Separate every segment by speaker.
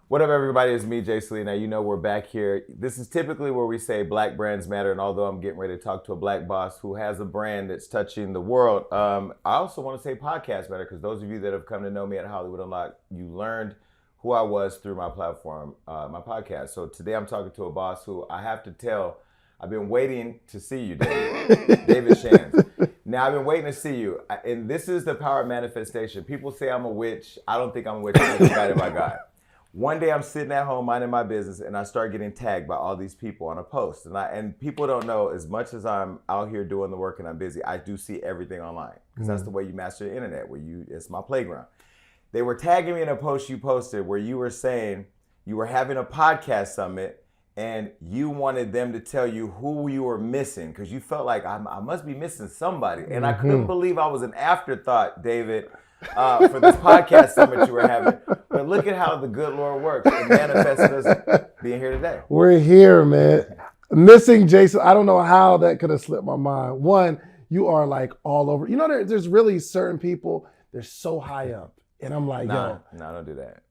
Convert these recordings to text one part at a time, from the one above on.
Speaker 1: What up, everybody? It's me, Jay Slee. Now, you know we're back here. This is typically where we say black brands matter, and although I'm getting ready to talk to a black boss who has a brand that's touching the world, I also want to say podcast matter, because those of you that have come to know me at Hollywood Unlocked, you learned who I was through my platform, my podcast. So today I'm talking to a boss who I have to tell, I've been waiting to see you, David. David Shands. Now, I've been waiting to see you, and this is the power of manifestation. People say I'm a witch. I don't think I'm a witch. I'm just guided by God. One day I'm sitting at home minding my business, and I start getting tagged by all these people on a post. And people don't know, as much as I'm out here doing the work and I'm busy, I do see everything online, because that's the way you master the internet, it's my playground. They were tagging me in a post you posted where you were saying you were having a podcast summit and you wanted them to tell you who you were missing, because you felt like I must be missing somebody. And I couldn't believe I was an afterthought, David, for this podcast summit you were having. But look at how the good Lord works and manifested us being here today.
Speaker 2: We're here, man. Missing Jason, I don't know how that could have slipped my mind. One, you are like all over. You know, there's really certain people, they're so high up. And I'm like,
Speaker 1: No, don't do that.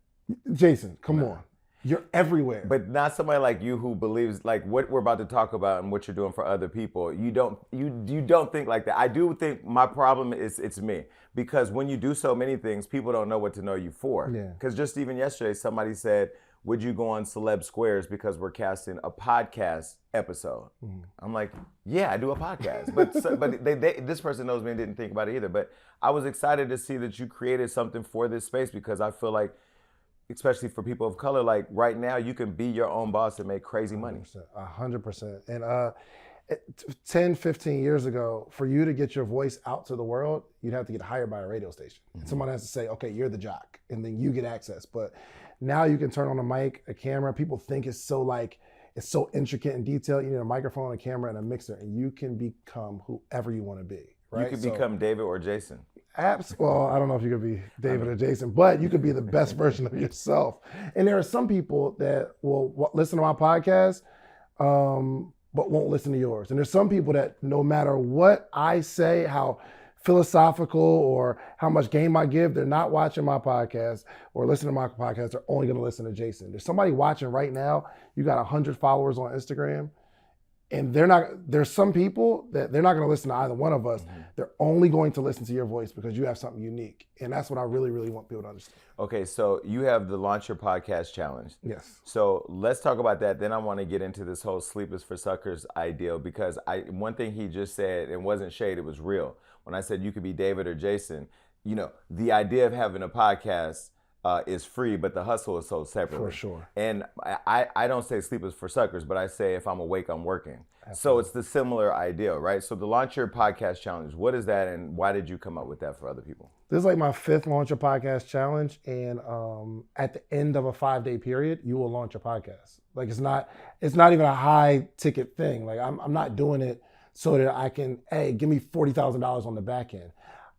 Speaker 2: Jason, come on. You're everywhere.
Speaker 1: But not somebody like you who believes like what we're about to talk about and what you're doing for other people. You don't think like that. I do think my problem is it's me, because when you do so many things, people don't know what to know you for.
Speaker 2: Yeah.
Speaker 1: Because just even yesterday, somebody said, "Would you go on Celeb Squares because we're casting a podcast episode?" I'm like, "Yeah, I do a podcast." But this person knows me and didn't think about it either. But I was excited to see that you created something for this space, because I feel like, especially for people of color, like right now, you can be your own boss and make crazy money.
Speaker 2: 100%. And 10, 15 years ago, for you to get your voice out to the world, you'd have to get hired by a radio station. And someone has to say, okay, you're the jock, and then you get access. But now you can turn on a mic, a camera. People think it's so intricate and detailed. You need a microphone, a camera, and a mixer, and you can become whoever you want to be. Right?
Speaker 1: You could become David or Jason.
Speaker 2: Well, I don't know if you could be David or Jason, but you could be the best version of yourself. And there are some people that will listen to my podcast, but won't listen to yours. And there's some people that no matter what I say, how philosophical or how much game I give, they're not watching my podcast or listening to my podcast. They're only going to listen to Jason. There's somebody watching right now. You got 100 followers on Instagram. And there's some people that they're not going to listen to either one of us. They're only going to listen to your voice because you have something unique. And that's what I really, really want people to understand.
Speaker 1: Okay, so you have the Launch Your Podcast Challenge.
Speaker 2: Yes.
Speaker 1: So let's talk about that. Then I want to get into this whole Sleep is for Suckers ideal, because one thing he just said, it wasn't shade, it was real. When I said you could be David or Jason, the idea of having a podcast is free, but the hustle is sold separately.
Speaker 2: For sure.
Speaker 1: And I don't say sleep is for suckers, but I say if I'm awake, I'm working. Absolutely. So it's the similar idea, right? So the Launch Your Podcast Challenge, what is that, and why did you come up with that for other people?
Speaker 2: This is like my 5th Launch Your Podcast Challenge, and at the end of a 5-day period, you will launch your podcast. Like it's not even a high ticket thing. Like I'm not doing it so that I can, give me $40,000 on the back end.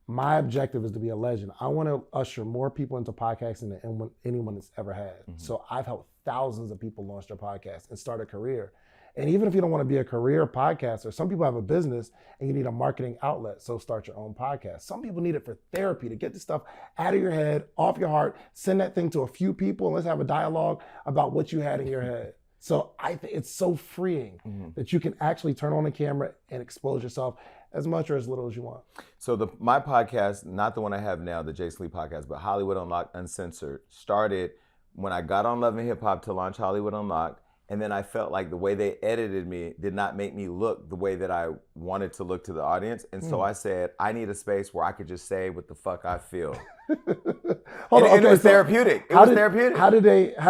Speaker 2: My objective is to be a legend. I want to usher more people into podcasting than anyone has ever had. So I've helped thousands of people launch their podcast and start a career. And even if you don't want to be a career podcaster, some people have a business and you need a marketing outlet. So start your own podcast. Some people need it for therapy, to get this stuff out of your head, off your heart, send that thing to a few people, and let's have a dialogue about what you had in your head. So I think it's so freeing that you can actually turn on the camera and expose yourself as much or as little as you want.
Speaker 1: So my podcast, not the one I have now, the Jay Slee podcast, but Hollywood Unlocked Uncensored, started when I got on Love and Hip Hop to launch Hollywood Unlocked. And then I felt like the way they edited me did not make me look the way that I wanted to look to the audience. And so I said, I need a space where I could just say what the fuck I feel. And it was therapeutic. It was therapeutic.
Speaker 2: How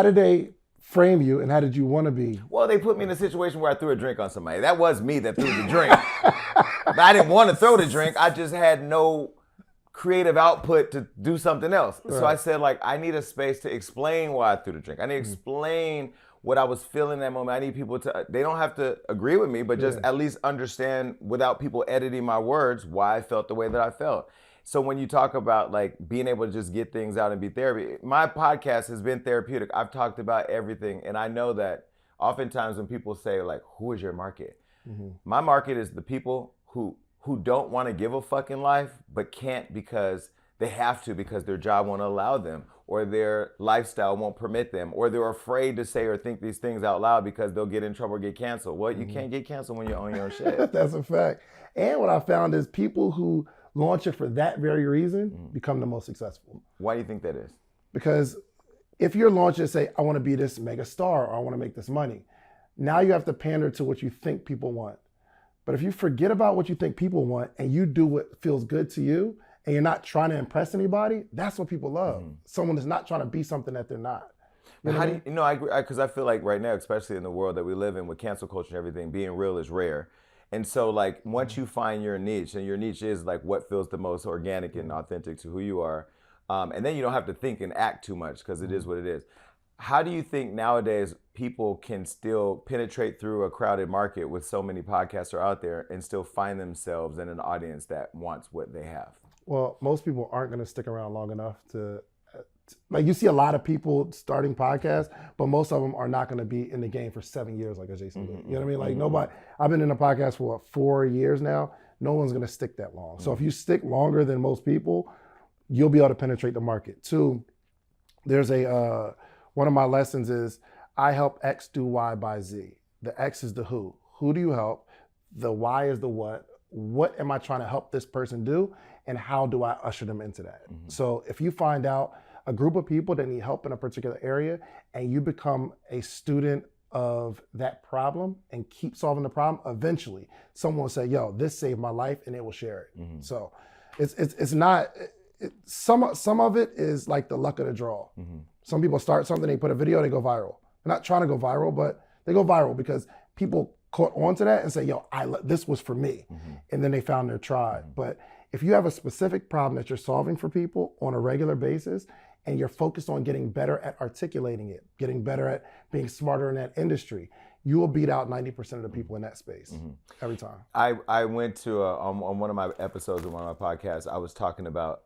Speaker 2: did they frame you, and how did you want to be?
Speaker 1: Well, they put me in a situation where I threw a drink on somebody. That was me that threw the drink. But I didn't want to throw the drink. I just had no creative output to do something else. Right. So I said, like, I need a space to explain why I threw the drink. I need to explain what I was feeling in that moment. I need people to, they don't have to agree with me, but just at least understand without people editing my words why I felt the way that I felt. So when you talk about like being able to just get things out and be therapy, my podcast has been therapeutic. I've talked about everything. And I know that oftentimes when people say like, who is your market? My market is the people who don't want to give a fucking life, but can't because they have to because their job won't allow them, or their lifestyle won't permit them, or they're afraid to say or think these things out loud because they'll get in trouble or get canceled. Well, you can't get canceled when you own your own shit.
Speaker 2: That's a fact. And what I found is people who launch it for that very reason become the most successful.
Speaker 1: Why do you think that is?
Speaker 2: Because if you're launching, say, I want to be this mega star or I want to make this money, now you have to pander to what you think people want. But if you forget about what you think people want and you do what feels good to you and you're not trying to impress anybody, that's what people love. Someone that's not trying to be something that they're not.
Speaker 1: How do you know? I agree, because I feel like right now, especially in the world that we live in with cancel culture and everything, being real is rare. And so, like, once you find your niche, and your niche is like what feels the most organic and authentic to who you are, and then you don't have to think and act too much because it is what it is. How do you think nowadays people can still penetrate through a crowded market with so many podcasts are out there and still find themselves in an audience that wants what they have?
Speaker 2: Well, most people aren't going to stick around long enough to, like, you see a lot of people starting podcasts, but most of them are not going to be in the game for 7 years like a Jason Lee. You know what I mean? Like, nobody, I've been in a podcast for 4 years now. No one's going to stick that long. So if you stick longer than most people, you'll be able to penetrate the market. Two, there's one of my lessons is I help X do Y by Z. The X is the who. Who do you help? The Y is the what. What am I trying to help this person do? And how do I usher them into that? So if you find out a group of people that need help in a particular area and you become a student of that problem and keep solving the problem, eventually someone will say, yo, this saved my life, and they will share it. So it's not, some of it is like the luck of the draw. Some people start something, they put a video, they go viral. They're not trying to go viral, but they go viral because people caught on to that and say, yo, this was for me. And then they found their tribe. But if you have a specific problem that you're solving for people on a regular basis, and you're focused on getting better at articulating it, getting better at being smarter in that industry, you will beat out 90% of the people in that space every time.
Speaker 1: I went to, on one of my episodes of one of my podcasts, I was talking about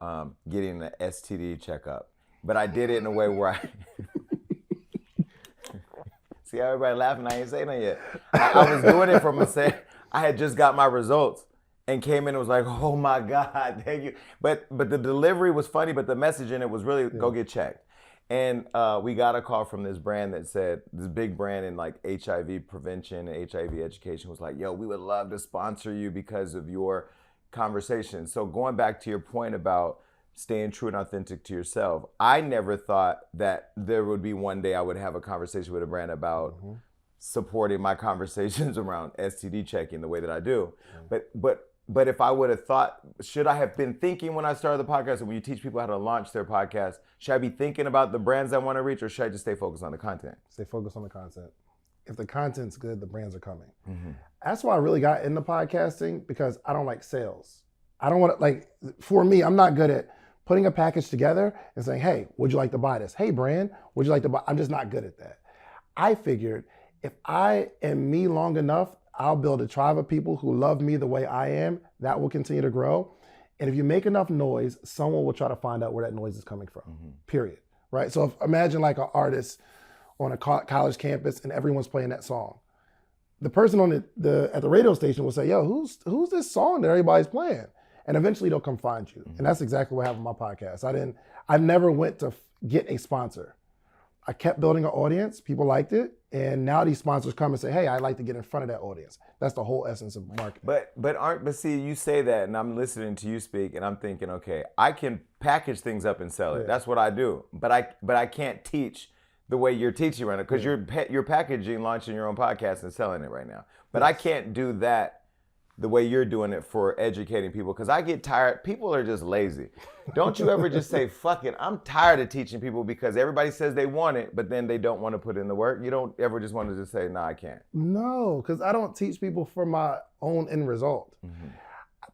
Speaker 1: getting an STD checkup. But I did it in a way where I... See how everybody laughing? I ain't saying nothing yet. I was doing it from I had just got my results and came in and was like, oh my God, thank you. But the delivery was funny, but the message in it was really go get checked. And we got a call from this brand that said, this big brand in like HIV prevention and HIV education was like, yo, we would love to sponsor you because of your conversation. So going back to your point about staying true and authentic to yourself, I never thought that there would be one day I would have a conversation with a brand about supporting my conversations around STD checking the way that I do. But if I would have thought, should I have been thinking when I started the podcast, and when you teach people how to launch their podcast, should I be thinking about the brands I want to reach, or should I just stay focused on the content?
Speaker 2: Stay focused on the content. If the content's good, the brands are coming. That's why I really got into podcasting, because I don't like sales. I don't want to, like, for me, I'm not good at putting a package together and saying, hey, would you like to buy this? Hey, brand, would you like to buy? I'm just not good at that. I figured if I am me long enough, I'll build a tribe of people who love me the way I am. That will continue to grow. And if you make enough noise, someone will try to find out where that noise is coming from, period. Right? So imagine like an artist on a college campus and everyone's playing that song. The person on at the radio station will say, yo, who's this song that everybody's playing? And eventually they'll come find you. And that's exactly what happened with my podcast. I never went to get a sponsor. I kept building an audience, people liked it, and now these sponsors come and say, hey, I'd like to get in front of that audience. That's the whole essence of marketing.
Speaker 1: But see, you say that, and I'm listening to you speak, and I'm thinking, okay, I can package things up and sell it. That's what I do. But I can't teach the way you're teaching right now, because you're packaging, launching your own podcast and selling it right now. But I can't do that the way you're doing it for educating people, because I get tired. People are just lazy. Don't you ever just say, fuck it, I'm tired of teaching people because everybody says they want it, but then they don't want to put in the work? You don't ever just want to just say, nah, I can't? No, because I don't teach people for my own end result.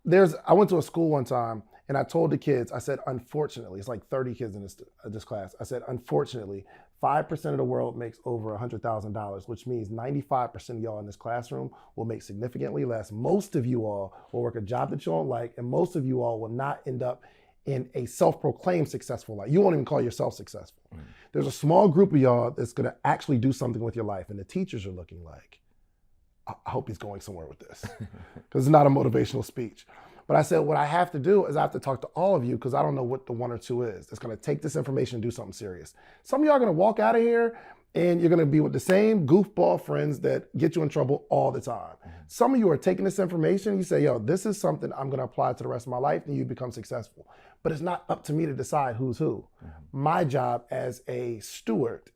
Speaker 1: I went to a school one time and I told the kids, I said, unfortunately, it's like 30 kids in this class. I said, unfortunately, 5% of the world makes over $100,000, which means 95% of y'all in this classroom will make significantly less. Most of you all will work a job that you don't like, and most of you all will not end up in a self-proclaimed successful life. You won't even call yourself successful. There's a small group of y'all that's gonna actually do something with your life, and the teachers are looking like, I hope he's going somewhere with this, because it's not a motivational speech.
Speaker 2: But I said, what I have to do is I have to talk to all of you because I don't know what the one or two is. It's going to take this information and do something serious. Some of y'all are going to walk out of here and you're going to be with the same goofball friends that get you in trouble all the time. Some of you are taking this information, you say, yo, this is something I'm going to apply to the rest of my life, and you become successful. But it's not up to me to decide who's who. My job as a steward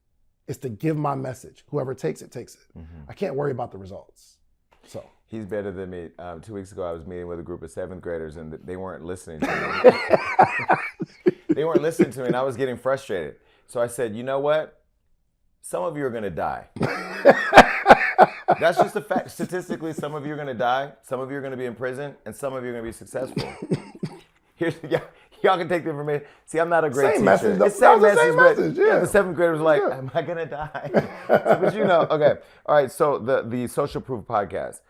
Speaker 2: is to give my message. Whoever takes it, takes it. I can't worry about the results. So
Speaker 1: he's better than me. 2 weeks ago, I was meeting with a group of 7th graders, and they weren't listening to me. They weren't listening to me, and I was getting frustrated. So I said, you know what? Some of you are going to die. That's just a fact. Statistically, some of you are going to die. Some of you are going to be in prison, and some of you are going to be successful. Here's y'all can take the information. See, I'm not a great
Speaker 2: same
Speaker 1: teacher.
Speaker 2: message.
Speaker 1: It's same message, but
Speaker 2: yeah.
Speaker 1: The 7th graders were like, am I going to die? So, but okay. All right, so the Social Proof podcast.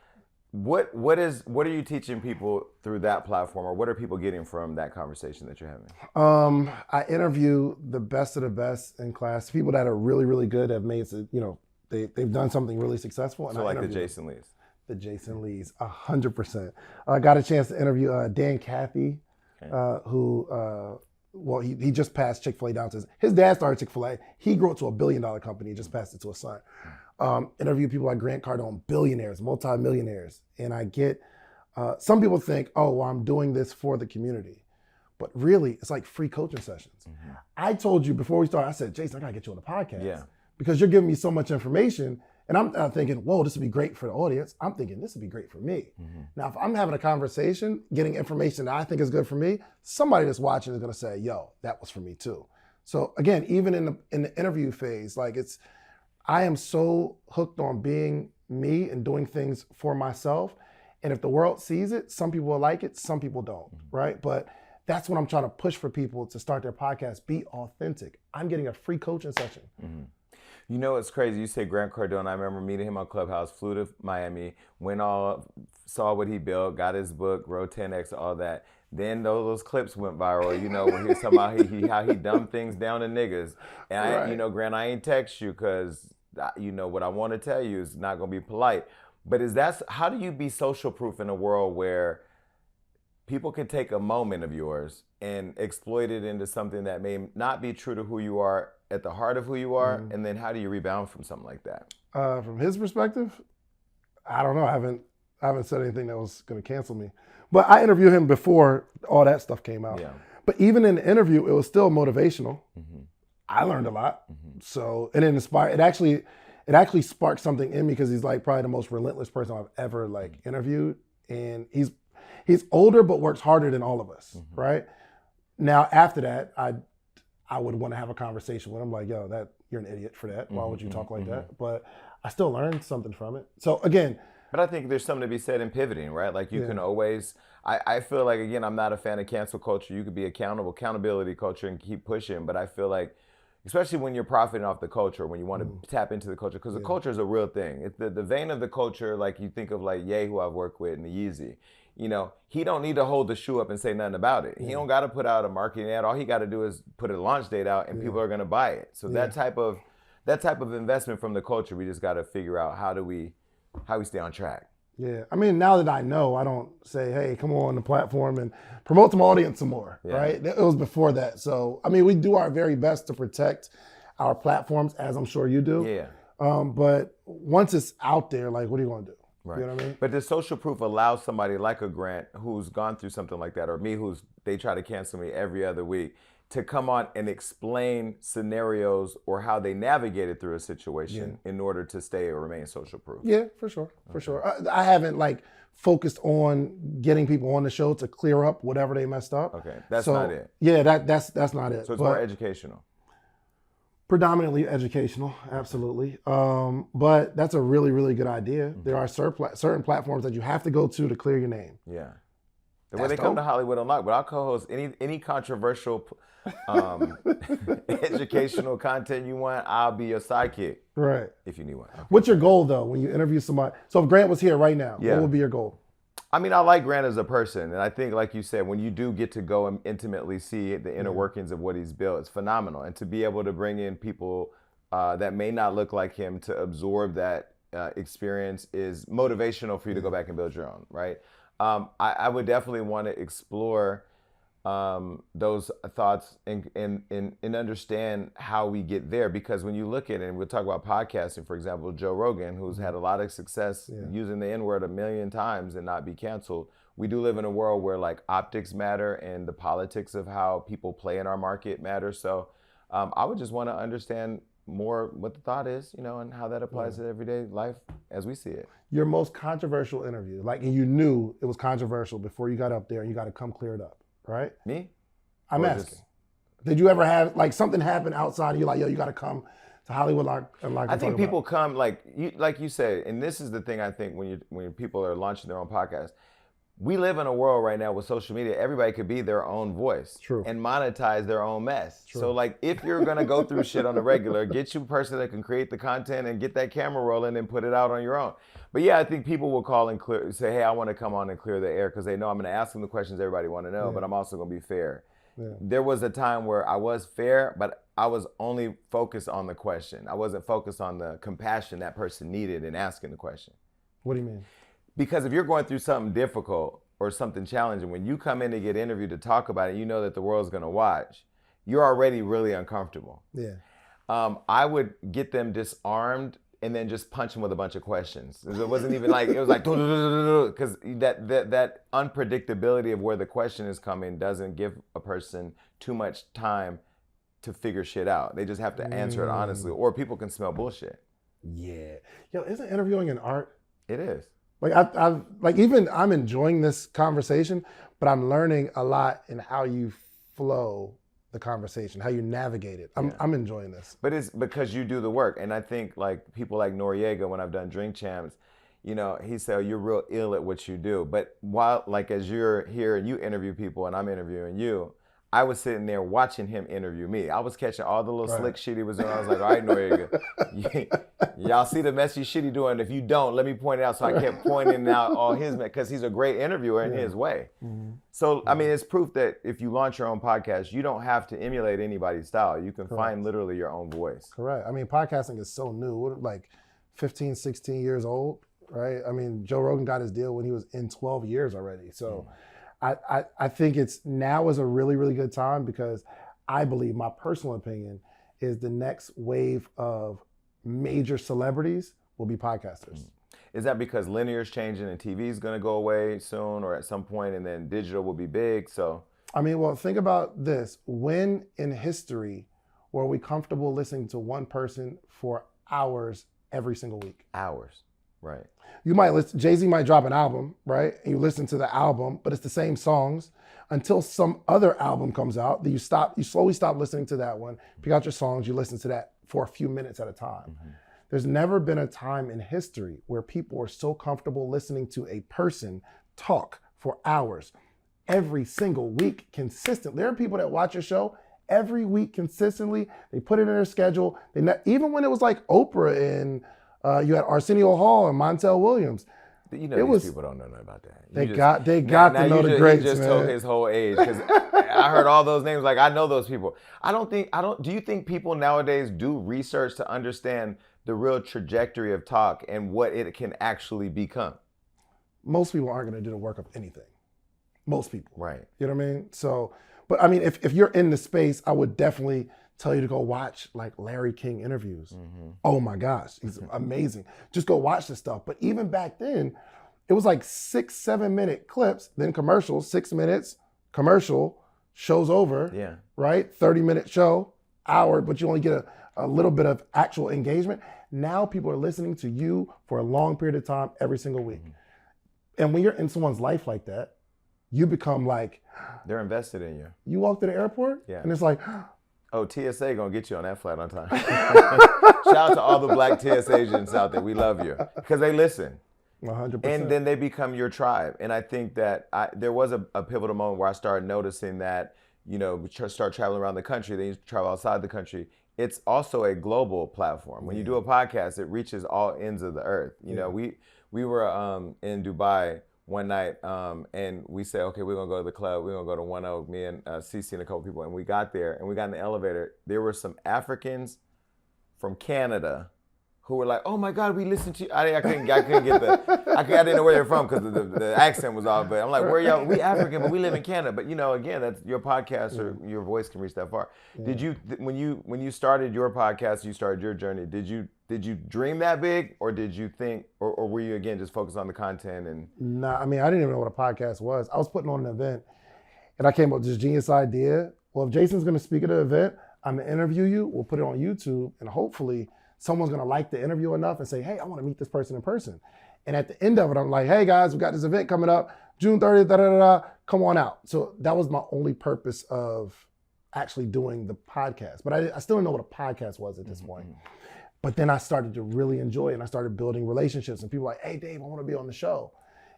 Speaker 1: What are you teaching people through that platform, or what are people getting from that conversation that you're having?
Speaker 2: I interview the best of the best in class, people that are really, really good, have made, they've done something really successul. And
Speaker 1: so like the Jason Lees.
Speaker 2: The Jason Lees, 100%. I got a chance to interview Dan Cathy, who, he just passed Chick-fil-A down to his dad started Chick-fil-A. He grew up to $1 billion company, just passed it to his son. Interview people like Grant Cardone, billionaires, multi-millionaires. And I get, some people think, oh, well, I'm doing this for the community. But really, it's like free coaching sessions. I told you before we started, I said, Jason, I gotta get you on the podcast. Because you're giving me so much information. And I'm thinking, whoa, this would be great for the audience. I'm thinking this would be great for me. Now, if I'm having a conversation, getting information that I think is good for me, somebody that's watching is gonna say, yo, that was for me too. So again, even in the interview phase, I am so hooked on being me and doing things for myself. And if the world sees it, some people will like it, some people don't, right? But that's what I'm trying to push for people to start their podcast. Be authentic. I'm getting a free coaching session.
Speaker 1: You know, it's crazy. You say Grant Cardone. I remember meeting him on Clubhouse, flew to Miami, saw what he built, got his book, wrote 10X, all that. Then those clips went viral, when he was talking about how he dumbed things down to niggas. And Grant, I ain't text you because what I want to tell you is not going to be polite. But how do you be social proof in a world where people can take a moment of yours and exploit it into something that may not be true to who you are, at the heart of who you are, and then how do you rebound from something like that?
Speaker 2: From his perspective, I don't know. I haven't said anything that was going to cancel me. But I interviewed him before all that stuff came out.
Speaker 1: Yeah.
Speaker 2: But even in the interview, it was still motivational. I learned a lot. So it inspired. It actually sparked something in me because he's like probably the most relentless person I've ever interviewed, and he's older but works harder than all of us. Right now, after that, I would want to have a conversation with him, like, yo, you're an idiot for that. Why would you talk like that? But I still learned something from it. So again.
Speaker 1: But I think there's something to be said in pivoting, right? Like you can always, I feel like, again, I'm not a fan of cancel culture. You could be accountability culture and keep pushing. But I feel like, especially when you're profiting off the culture, when you want to tap into the culture, because the culture is a real thing. It's the vein of the culture, like you think of like Ye, who I've worked with, and the Yeezy. He don't need to hold the shoe up and say nothing about it. He don't got to put out a marketing ad. All he got to do is put a launch date out, and people are going to buy it. So that type of investment from the culture, we just got to figure out how we stay on track.
Speaker 2: Yeah, I mean, now that I know, I don't say, hey, come on the platform and promote to my audience some more, right? It was before that. So, I mean, we do our very best to protect our platforms, as I'm sure you do.
Speaker 1: Yeah.
Speaker 2: But once it's out there, what are you going to do?
Speaker 1: Right.
Speaker 2: You know what I mean?
Speaker 1: But does social proof allow somebody like a Grant who's gone through something like that, or me they try to cancel me every other week, to come on and explain scenarios or how they navigated through a situation in order to stay or remain social proof?
Speaker 2: Yeah, for sure. For sure. I haven't focused on getting people on the show to clear up whatever they messed up.
Speaker 1: Okay. That's not it.
Speaker 2: Yeah, that's not it.
Speaker 1: So it's more educational.
Speaker 2: Predominantly educational, absolutely. But that's a really, really good idea. There are certain platforms that you have to go to clear your name.
Speaker 1: Yeah. When they come to Hollywood Unlocked, but I'll co-host any controversial educational content you want. I'll be your sidekick.
Speaker 2: Right.
Speaker 1: If you need one. Okay.
Speaker 2: What's your goal though when you interview somebody? So if Grant was here right now, what would be your goal?
Speaker 1: I mean, I like Grant as a person, and I think, like you said, when you do get to go and intimately see the inner workings of what he's built, it's phenomenal. And to be able to bring in people that may not look like him to absorb that experience is motivational for you to go back and build your own, right? I would definitely want to explore those thoughts and understand how we get there. Because when you look at it, and we'll talk about podcasting, for example, Joe Rogan, who's had a lot of success using the N-word a million times and not be canceled. We do live in a world where like optics matter and the politics of how people play in our market matter. So I would just want to understand more what the thought is, and how that applies to everyday life as we see it.
Speaker 2: Your most controversial interview, like, and you knew it was controversial before you got up there and you got to come clear it up, right?
Speaker 1: Me?
Speaker 2: I'm asking. Did you ever have, like, something happen outside and you're like, yo, you got to come to Hollywood
Speaker 1: I think people come, like you said, and this is the thing I think when people are launching their own podcast. We live in a world right now with social media. Everybody could be their own voice.
Speaker 2: True.
Speaker 1: And monetize their own mess.
Speaker 2: True.
Speaker 1: So like, if you're gonna go through shit on the regular, get you a person that can create the content and get that camera rolling and put it out on your own. But yeah, I think people will call and say, hey, I want to come on and clear the air because they know I'm gonna ask them the questions everybody want to know, but I'm also gonna be fair. Yeah. There was a time where I was fair, but I was only focused on the question. I wasn't focused on the compassion that person needed in asking the question.
Speaker 2: What do you mean? Because
Speaker 1: if you're going through something difficult or something challenging, when you come in to get interviewed to talk about it, you know that the world's gonna watch, you're already really uncomfortable.
Speaker 2: Yeah.
Speaker 1: I would get them disarmed and then just punch them with a bunch of questions. It wasn't even like, it was like, because that unpredictability of where the question is coming doesn't give a person too much time to figure shit out. They just have to answer it honestly, or people can smell bullshit.
Speaker 2: Yeah. Yo, isn't interviewing an art?
Speaker 1: It is.
Speaker 2: Like I'm enjoying this conversation, but I'm learning a lot in how you flow the conversation, how you navigate it. I'm enjoying this.
Speaker 1: But it's because you do the work. And I think like people like Noriega, when I've done Drink Champs, he said, oh, you're real ill at what you do. But while, like, as you're here and you interview people and I'm interviewing you, I was sitting there watching him interview me. I was catching all the little slick shit he was doing. I was like, all right, Noriega, y'all see the messy shit he doing? If you don't, let me point it out. So I kept pointing out all his, because he's a great interviewer in his way. Mm-hmm. So, I mean, it's proof that if you launch your own podcast, you don't have to emulate anybody's style. You can find literally your own voice.
Speaker 2: Correct. I mean, podcasting is so new. What, like 15, 16 years old, right? I mean, Joe Rogan got his deal when he was in 12 years already. So I think now is a really, really good time, because I believe, my personal opinion, is the next wave of major celebrities will be podcasters.
Speaker 1: Is that because linear is changing and TV is going to go away soon or at some point, and then digital will be big? So,
Speaker 2: I mean, well, think about this. When in history were we comfortable listening to one person for hours every single week?
Speaker 1: Hours, right.
Speaker 2: You might listen, Jay-Z might drop an album, right? And you listen to the album, but it's the same songs until some other album comes out. Then you slowly stop listening to that one, pick out your songs, you listen to that for a few minutes at a time. Mm-hmm. There's never been a time in history where people are so comfortable listening to a person talk for hours every single week consistently. There are people that watch a show every week consistently. They put it in their schedule. Even when it was like Oprah and you had Arsenio Hall and Montel Williams.
Speaker 1: These people don't know nothing about that.
Speaker 2: They got to know the greats, man.
Speaker 1: You just told his whole age, because I heard all those names. Like, I know those people. Do you think people nowadays do research to understand the real trajectory of talk and what it can actually become?
Speaker 2: Most people aren't going to do the work of anything. Most people.
Speaker 1: Right.
Speaker 2: You know what I mean? So, but I mean, if you're in the space, I would definitely tell you to go watch like Larry King interviews. Mm-hmm. Oh my gosh, he's amazing. Just go watch this stuff. But even back then, it was like 6-7 minute clips, then commercials, 6 minutes, commercial, show's over.
Speaker 1: Yeah. Right?
Speaker 2: 30-minute show, hour, but you only get a little bit of actual engagement. Now people are listening to you for a long period of time every single week. Mm-hmm. And when you're in someone's life like that, you become like...
Speaker 1: They're invested in you.
Speaker 2: You walk to the airport, and it's like...
Speaker 1: Oh, TSA gonna get you on that flight on time. Shout out to all the black TSA agents out there. We love you, because they listen.
Speaker 2: 100%.
Speaker 1: And then they become your tribe. And I think that there was a pivotal moment where I started noticing that, we start traveling around the country, then you travel outside the country. It's also a global platform. When you do a podcast, it reaches all ends of the earth. We were in Dubai one night, and we said, okay, we're gonna go to the club. We're gonna go to One Oak, me and Cece and a couple people. And we got there, and we got in the elevator. There were some Africans from Canada who were like, "Oh my God, we listened to you." I couldn't get I didn't know where they're from because the accent was off. But I'm like, "Where y'all? We African, but we live in Canada." But again, that's your podcast, or your voice can reach that far.
Speaker 2: Yeah.
Speaker 1: Did you when you started your podcast, you started your journey? Did you dream that big, or did you think, or were you again just focused on the content and?
Speaker 2: Nah, I mean, I didn't even know what a podcast was. I was putting on an event, and I came up with this genius idea. Well, if Jason's going to speak at the event, I'm going to interview you. We'll put it on YouTube, and hopefully someone's going to like the interview enough and say, hey, I want to meet this person in person. And at the end of it, I'm like, hey, guys, we got this event coming up, June 30th, come on out. So that was my only purpose of actually doing the podcast. But I still didn't know what a podcast was at this point. But then I started to really enjoy it, and I started building relationships. And people were like, hey, Dave, I want to be on the show.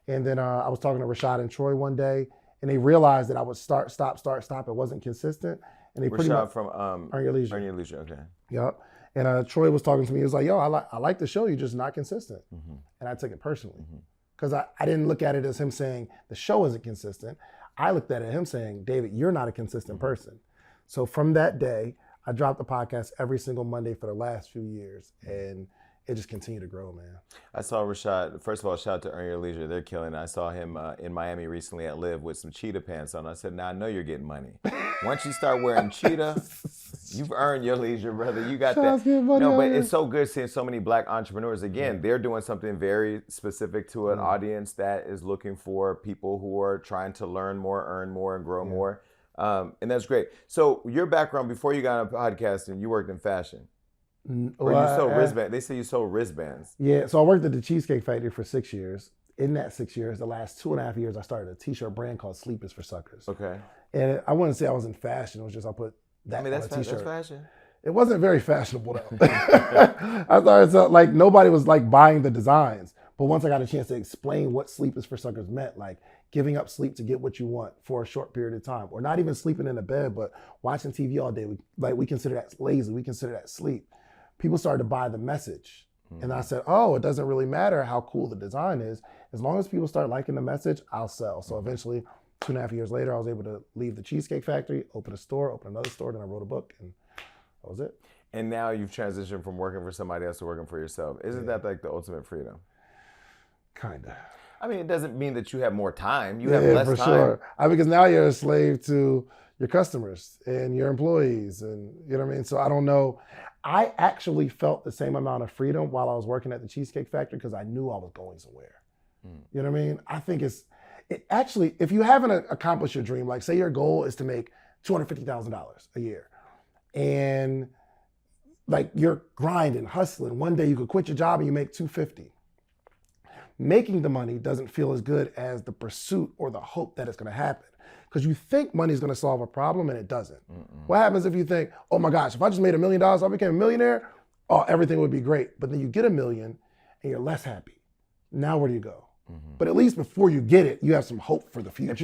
Speaker 2: And then I was talking to Rashad and Troy one day, and they realized that I would start, stop. It wasn't consistent. And they pretty much
Speaker 1: from
Speaker 2: Earn Your Leisure.
Speaker 1: Earn Your Leisure, okay.
Speaker 2: Yep. And Troy was talking to me. He was like, yo, I like the show. You're just not consistent. And I took it personally because I didn't look at it as him saying the show isn't consistent. I looked at it him saying, David, you're not a consistent person. So from that day, I dropped the podcast every single Monday for the last few years. And it just continued to grow, man.
Speaker 1: I saw Rashad. First of all, shout out to Earn Your Leisure. They're killing it. I saw him in Miami recently at Live with some cheetah pants on. I said, now I know you're getting money. Once you start wearing cheetah, you've earned your leisure, brother. You got that. No, but it's so good seeing so many Black entrepreneurs. Again, they're doing something very specific to an audience that is looking for people who are trying to learn more, earn more, and grow more. And that's great. So your background, before you got on podcasting, you worked in fashion. Or you sold wristbands. They say you sold wristbands.
Speaker 2: Yeah, so I worked at the Cheesecake Factory for 6 years. In that 6 years, the last 2.5 years, I started a t-shirt brand called Sleep is for Suckers.
Speaker 1: Okay.
Speaker 2: And I wouldn't say I was in fashion. It was just I put that on a t-shirt.
Speaker 1: That's fashion.
Speaker 2: It wasn't very fashionable though. I started like nobody was like buying the designs. But once I got a chance to explain what Sleep is for Suckers meant, like giving up sleep to get what you want for a short period of time, or not even sleeping in a bed, but watching TV all day, we consider that lazy. We consider that sleep. People started to buy the message. And I said, oh, it doesn't really matter how cool the design is. As long as people start liking the message, I'll sell. So eventually, 2.5 years later, I was able to leave the Cheesecake Factory, open a store, open another store, then I wrote a book, and that was it.
Speaker 1: And now you've transitioned from working for somebody else to working for yourself. Isn't that like the ultimate freedom?
Speaker 2: Kinda.
Speaker 1: I mean, it doesn't mean that you have more time. You have less time.
Speaker 2: Sure. Because now you're a slave to your customers and your employees, and you know what I mean? So I don't know. I actually felt the same amount of freedom while I was working at the Cheesecake Factory because I knew I was going somewhere. You know what I mean? I think it actually, if you haven't accomplished your dream, like say your goal is to make $250,000 a year, and like you're grinding, hustling, one day you could quit your job and you make $250. Making the money doesn't feel as good as the pursuit or the hope that it's going to happen. Because you think money's going to solve a problem and it doesn't. What happens if you think, oh my gosh, if I just made $1 million, I became a millionaire, oh, everything would be great. But then you get $1 million and you're less happy. Now where do you go? But at least before you get it, you have some hope for the future.
Speaker 1: And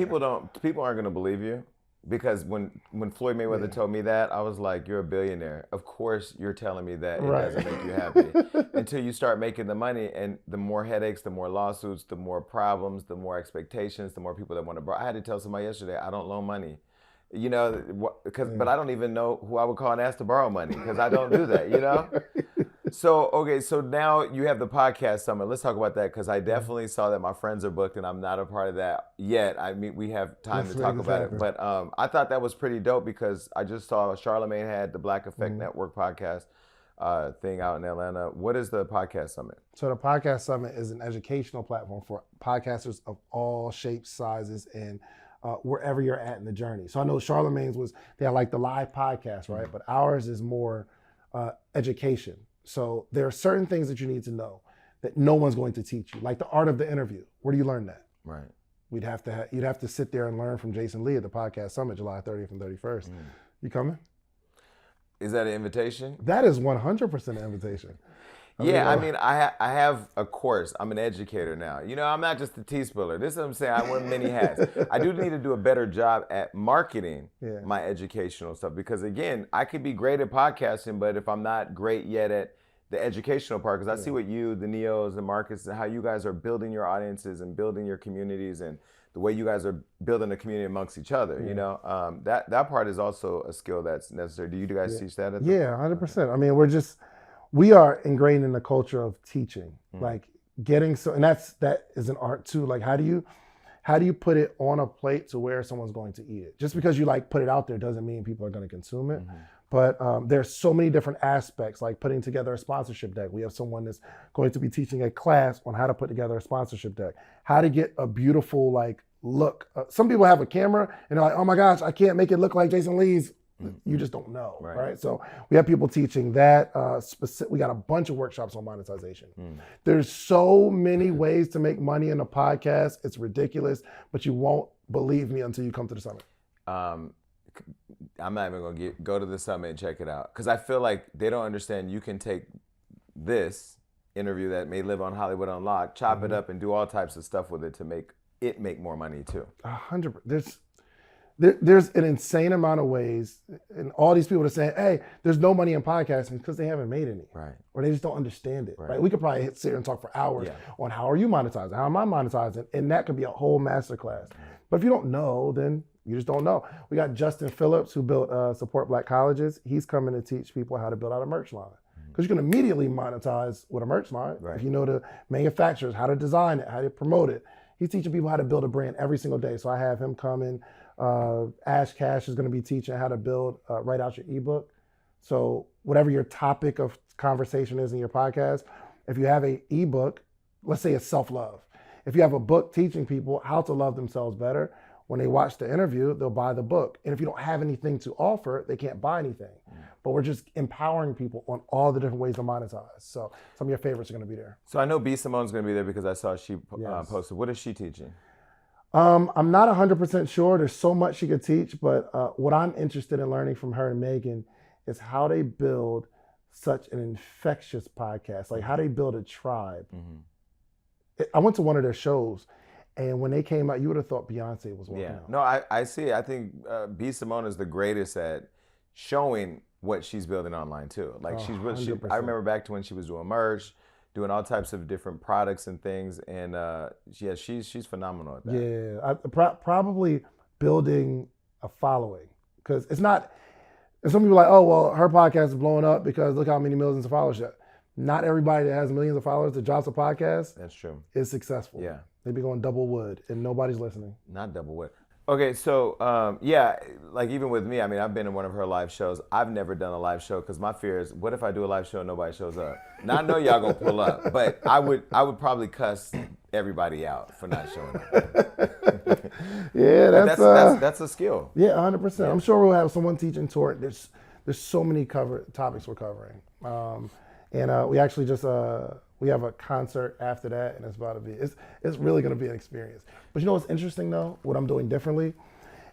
Speaker 1: people aren't going to believe you. Because when Floyd Mayweather told me that, I was like, you're a billionaire. Of course you're telling me that it doesn't make you happy. Until you start making the money, and the more headaches, the more lawsuits, the more problems, the more expectations, the more people that want to borrow. I had to tell somebody yesterday, I don't loan money. You know, but I don't even know who I would call and ask to borrow money because I don't do that, you know? So, okay, so now you have the podcast summit. Let's talk about that because I definitely saw that my friends are booked and I'm not a part of that yet. I mean, we have time to talk about it. But I thought that was pretty dope because I just saw Charlamagne had the Black Effect Network podcast thing out in Atlanta. What is the podcast summit?
Speaker 2: So the podcast summit is an educational platform for podcasters of all shapes, sizes, and wherever you're at in the journey. So I know Charlamagne's they had like the live podcast, right? But ours is more education. So there are certain things that you need to know that no one's going to teach you, like the art of the interview. Where do you learn that?
Speaker 1: Right.
Speaker 2: You'd have to sit there and learn from Jason Lee at the podcast summit, July 30th and 31st. You coming?
Speaker 1: Is that an invitation?
Speaker 2: That is 100% an invitation.
Speaker 1: I have a course. I'm an educator now. You know, I'm not just a tea spiller. This is what I'm saying. I wear many hats. I do need to do a better job at marketing my educational stuff because, again, I could be great at podcasting, but if I'm not great yet at the educational part, because I see what you, the Neos, the Marcus, and how you guys are building your audiences and building your communities and the way you guys are building a community amongst each other, you know, that part is also a skill that's necessary. Do you guys teach that?
Speaker 2: 100%. I mean, we are ingrained in the culture of teaching, like getting and that is an art too. Like how do you put it on a plate to where someone's going to eat it? Just because you like put it out there doesn't mean people are going to consume it. But there's so many different aspects, like putting together a sponsorship deck. We have someone that's going to be teaching a class on how to put together a sponsorship deck, how to get a beautiful like look. Some people have a camera and they're like, oh my gosh, I can't make it look like Jason Lee's. You just don't know, right? So we have people teaching that. We got a bunch of workshops on monetization. There's so many ways to make money in a podcast. It's ridiculous, but you won't believe me until you come to the summit.
Speaker 1: I'm not even going to go to the summit and check it out because I feel like they don't understand you can take this interview that may live on Hollywood Unlocked, chop it up and do all types of stuff with it to make more money too.
Speaker 2: 100%. There's an insane amount of ways, and all these people are saying, hey, there's no money in podcasting because they haven't made any.
Speaker 1: Right. Or
Speaker 2: they just don't understand it. Right. We could probably sit here and talk for hours on how are you monetizing? How am I monetizing? And that could be a whole masterclass. But if you don't know, then you just don't know. We got Justin Phillips, who built Support Black Colleges. He's coming to teach people how to build out a merch line. Because you can immediately monetize with a merch line. If you know the manufacturers, how to design it, how to promote it. He's teaching people how to build a brand every single day. So I have him coming. Ash Cash is going to be teaching how to write out your ebook. So whatever your topic of conversation is in your podcast, if you have an ebook, let's say it's self-love. If you have a book teaching people how to love themselves better, when they watch the interview, they'll buy the book. And if you don't have anything to offer, they can't buy anything. But we're just empowering people on all the different ways to monetize. So some of your favorites are going to be there.
Speaker 1: So I know B. Simone's going to be there because I saw she posted. What is she teaching?
Speaker 2: I'm not 100% sure. There's so much she could teach, but what I'm interested in learning from her and Megan is how they build such an infectious podcast, like how they build a tribe. I went to one of their shows, and when they came out, you would have thought Beyonce was walking out.
Speaker 1: No, I see. I think B. Simone is the greatest at showing what she's building online too. Like she's really. I remember back to when she was doing merch, doing all types of different products and things, and she's phenomenal at that.
Speaker 2: Yeah, probably building a following, because it's not. And some people are like, oh well, her podcast is blowing up because look how many millions of followers she has. Not everybody that has millions of followers that drops a podcast.
Speaker 1: That's true.
Speaker 2: Is successful.
Speaker 1: Yeah,
Speaker 2: they be going double wood, and nobody's listening.
Speaker 1: Not double wood. Okay, so like even with me, I mean, I've been in one of her live shows. I've never done a live show because my fear is, what if I do a live show and nobody shows up? Now I know y'all gonna pull up, but I would probably cuss everybody out for not showing up.
Speaker 2: Yeah,
Speaker 1: that's a skill.
Speaker 2: Yeah, 100%. Yeah. I'm sure we'll have someone teaching to it. There's so many topics we're covering, and we actually just we have a concert after that, and it's about to be, it's really going to be an experience. But you know what's interesting though, what I'm doing differently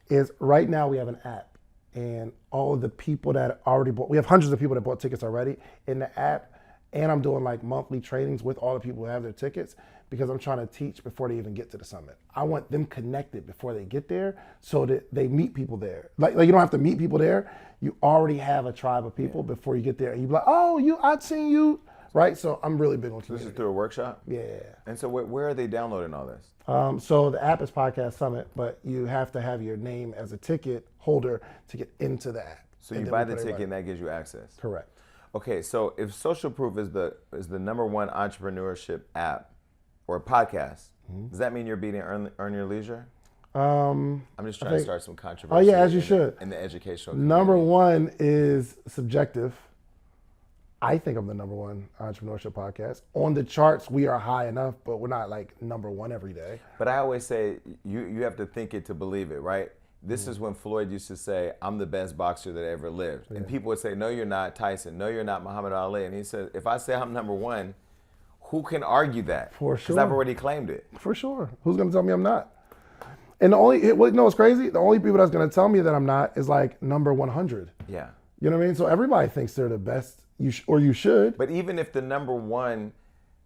Speaker 2: is right now we have an app, and all of the people that already bought, we have hundreds of people that bought tickets already in the app, and I'm doing like monthly trainings with all the people who have their tickets, because I'm trying to teach before they even get to the summit. I want them connected before they get there so that they meet people there. Like you don't have to meet people there. You already have a tribe of people before you get there, and you be like, oh, I've seen you. Right, so I'm really big on community.
Speaker 1: This is through a workshop?
Speaker 2: Yeah.
Speaker 1: And so where are they downloading all this?
Speaker 2: So the app is Podcast Summit, but you have to have your name as a ticket holder to get into the app.
Speaker 1: So you buy the ticket and that gives you access?
Speaker 2: Correct.
Speaker 1: Okay, so if Social Proof is the #1 entrepreneurship app or podcast, does that mean you're beating Earn Your Leisure? I'm just trying to start some controversy.
Speaker 2: Oh yeah, as you should.
Speaker 1: In the educational community.
Speaker 2: #1 is subjective. I think I'm the #1 entrepreneurship podcast. On the charts, we are high enough, but we're not like #1 every day.
Speaker 1: But I always say, you have to think it to believe it, right? This is when Floyd used to say, I'm the best boxer that ever lived. And people would say, no, you're not Tyson. No, you're not Muhammad Ali. And he said, if I say I'm #1, who can argue that?
Speaker 2: For sure.
Speaker 1: Because I've already claimed it.
Speaker 2: For sure. Who's going to tell me I'm not? And what's crazy? The only people that's going to tell me that I'm not is like number 100.
Speaker 1: Yeah.
Speaker 2: You know what I mean? So everybody thinks they're the best. You should.
Speaker 1: But even if the #1,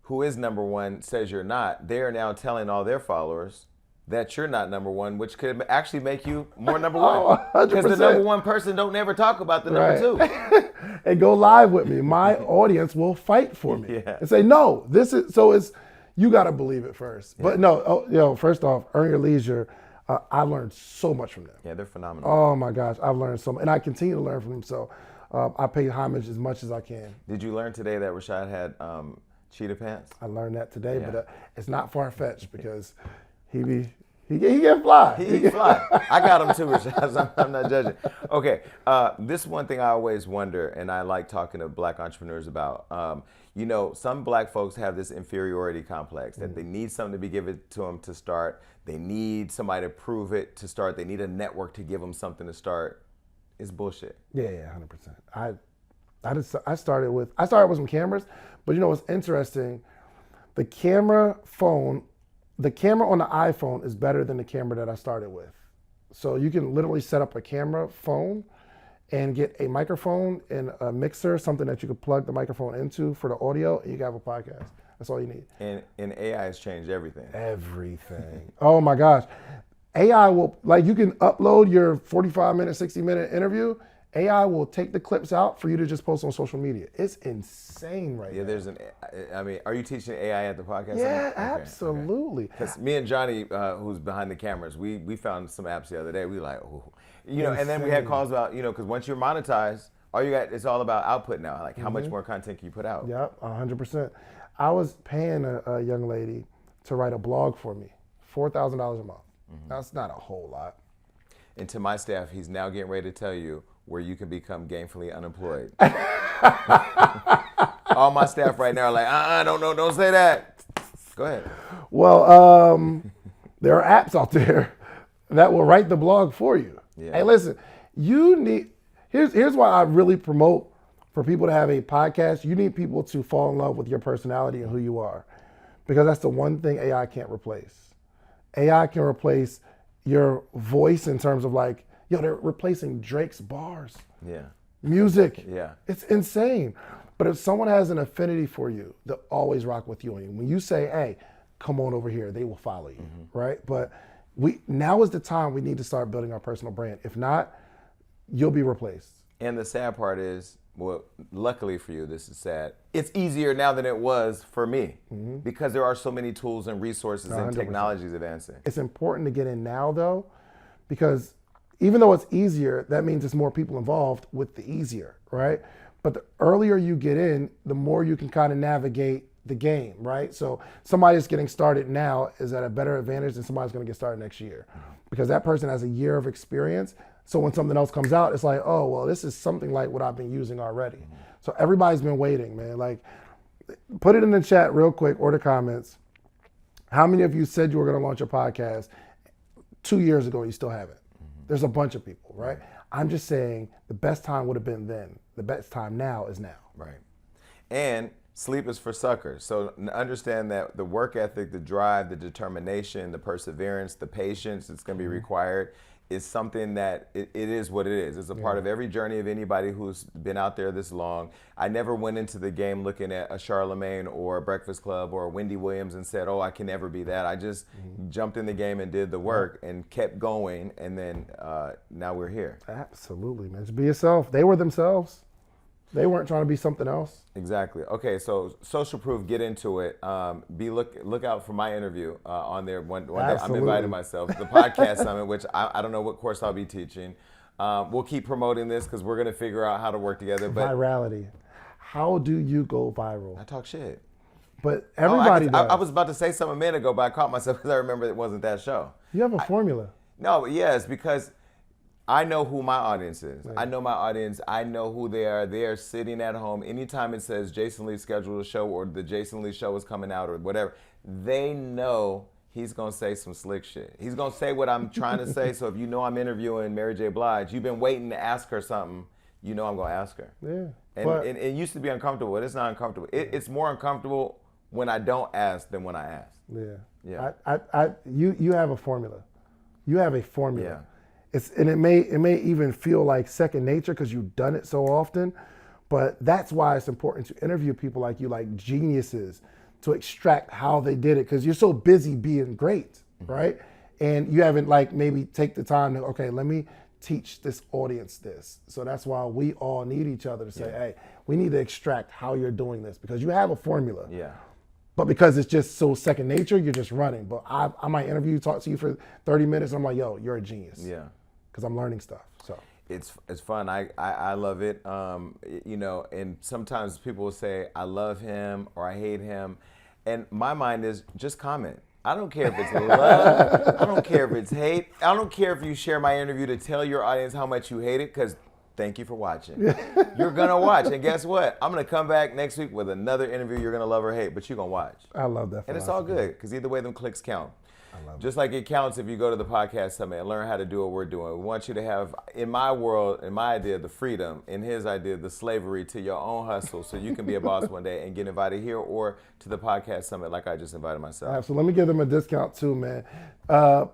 Speaker 1: who is #1, says you're not, they are now telling all their followers that you're not #1, which could actually make you more #1. Because the #1 person don't never talk about the #2.
Speaker 2: And go live with me. My audience will fight for me and say, no, you got to believe it first. Yeah. But no, first off, Earn Your Leisure, I learned so much from them.
Speaker 1: Yeah, they're phenomenal.
Speaker 2: Oh my gosh, I've learned so much. And I continue to learn from them. So I pay homage as much as I can.
Speaker 1: Did you learn today that Rashad had cheetah pants?
Speaker 2: I learned that today,
Speaker 1: Yeah.
Speaker 2: but it's not far-fetched because he can fly.
Speaker 1: He can fly. I got him too, Rashad. So I'm not judging. Okay, this is one thing I always wonder, and I like talking to black entrepreneurs about. Some black folks have this inferiority complex that they need something to be given to them to start. They need somebody to prove it to start. They need a network to give them something to start. It's bullshit.
Speaker 2: Yeah, 100%. I started with some cameras, but you know what's interesting? The camera on the iPhone is better than the camera that I started with. So you can literally set up a camera phone and get a microphone and a mixer, something that you can plug the microphone into for the audio, and you can have a podcast. That's all you need.
Speaker 1: And AI has changed everything.
Speaker 2: Everything. Oh my gosh. AI will, you can upload your 45-minute, 60-minute interview. AI will take the clips out for you to just post on social media. It's insane right now.
Speaker 1: Are you teaching AI at the podcast?
Speaker 2: Yeah, absolutely.
Speaker 1: Because me and Johnny, who's behind the cameras, we found some apps the other day. We like, oh. And then we had calls about, because once you're monetized, all you got, it's all about output now. Like how much more content can you put out?
Speaker 2: Yep, 100%. I was paying a young lady to write a blog for me, $4,000 a month. That's not a whole lot.
Speaker 1: And to my staff, he's now getting ready to tell you where you can become gainfully unemployed. All my staff right now are like, don't say that. Go ahead.
Speaker 2: Well, there are apps out there that will write the blog for you.
Speaker 1: Yeah.
Speaker 2: Hey, listen, here's why I really promote for people to have a podcast. You need people to fall in love with your personality and who you are, because that's the one thing AI can't replace. AI can replace your voice in terms of they're replacing Drake's bars.
Speaker 1: Yeah.
Speaker 2: Music.
Speaker 1: Yeah.
Speaker 2: It's insane. But if someone has an affinity for you, they'll always rock with you. And when you say, hey, come on over here, they will follow you, right? But now is the time we need to start building our personal brand. If not, you'll be replaced.
Speaker 1: And the sad part is, well, luckily for you, this is sad. It's easier now than it was for me because there are so many tools and resources
Speaker 2: 100%.
Speaker 1: and technologies advancing.
Speaker 2: It's important to get in now, though, because even though it's easier, that means there's more people involved with the easier, right? But the earlier you get in, the more you can kind of navigate the game, right? So somebody that's getting started now is at a better advantage than somebody's going to get started next year, because that person has a year of experience. So when something else comes out, it's like, oh, well, this is something like what I've been using already. So everybody's been waiting, man. Put it in the chat real quick or the comments. How many of you said you were going to launch a podcast 2 years ago and you still haven't? There's a bunch of people, right? I'm just saying the best time would have been then. The best time now is now.
Speaker 1: Right. And sleep is for suckers. So understand that the work ethic, the drive, the determination, the perseverance, the patience that's going to be required is something that it is what it is. It's a part of every journey of anybody who's been out there this long. I never went into the game looking at a Charlemagne or a Breakfast Club or a Wendy Williams and said, oh, I can never be that. I just jumped in the game and did the work and kept going, and then now we're here.
Speaker 2: Absolutely, man. Just be yourself. They were themselves. They weren't trying to be something else.
Speaker 1: Exactly. Okay, so Social Proof, get into it. Look out for my interview on there one day. I'm inviting myself. The podcast summit, which I don't know what course I'll be teaching. We'll keep promoting this because we're going to figure out how to work together. But
Speaker 2: virality. How do you go viral?
Speaker 1: I talk shit.
Speaker 2: But everybody does.
Speaker 1: I was about to say something a minute ago, but I caught myself because I remember it wasn't that show.
Speaker 2: You have a formula.
Speaker 1: No, yes, because I know who my audience is. Right. I know my audience. I know who they are. They are sitting at home. Anytime it says Jason Lee scheduled a show or the Jason Lee show is coming out or whatever, they know he's going to say some slick shit. He's going to say what I'm trying to say. So if you know I'm interviewing Mary J. Blige, you've been waiting to ask her something, you know I'm going to ask her.
Speaker 2: Yeah.
Speaker 1: And it used to be uncomfortable, but it's not uncomfortable. It's more uncomfortable when I don't ask than when I ask.
Speaker 2: Yeah. You have a formula. You have a formula.
Speaker 1: Yeah.
Speaker 2: And it may even feel like second nature because you've done it so often, but that's why it's important to interview people like you, like geniuses, to extract how they did it, because you're so busy being great, right? And you haven't maybe take the time to, okay, let me teach this audience this. So that's why we all need each other to say, hey, we need to extract how you're doing this, because you have a formula.
Speaker 1: Yeah.
Speaker 2: But because it's just so second nature, you're just running. But I might interview you, talk to you for 30 minutes, and I'm like, yo, you're a genius.
Speaker 1: Yeah.
Speaker 2: Because I'm learning stuff. So
Speaker 1: It's fun. I love it. You know, and sometimes people will say I love him or I hate him, and my mind is just comment. I don't care if it's love. I don't care if it's hate. I don't care if you share my interview to tell your audience how much you hate it, because thank you for watching. You're gonna watch, and guess what? I'm gonna come back next week with another interview you're gonna love or hate, but you're gonna watch.
Speaker 2: I love that.
Speaker 1: And it's all good, because either way, them clicks count.
Speaker 2: I love
Speaker 1: Just like it counts if you go to the podcast summit and learn how to do what we're doing. We want you to have, in my world, in my idea, the freedom, in his idea, the slavery to your own hustle, so you can be a boss one day and get invited here or to the podcast summit like I just invited myself.
Speaker 2: So let me give them a discount too, man.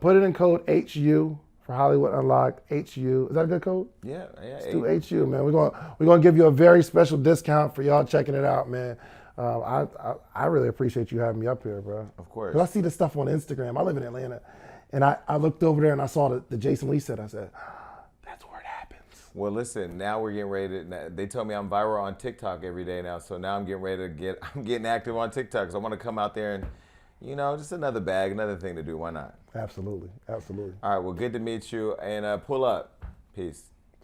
Speaker 2: Put it in code HU for Hollywood Unlocked. HU, is that a good code?
Speaker 1: Yeah.
Speaker 2: Let's do HU, man. We're gonna give you a very special discount for y'all checking it out, man. I really appreciate you having me up here, bro.
Speaker 1: Of course.
Speaker 2: 'Cause I see this stuff on Instagram. I live in Atlanta, and I looked over there and I saw the Jason Lee set. I said, that's where it happens.
Speaker 1: Well, listen, now we're getting ready to, they told me I'm viral on TikTok every day now, so now I'm getting ready to I'm getting active on TikTok, because I want to come out there and, you know, just another bag, another thing to do. Why not?
Speaker 2: Absolutely.
Speaker 1: All right, well, good to meet you, and pull up. Peace.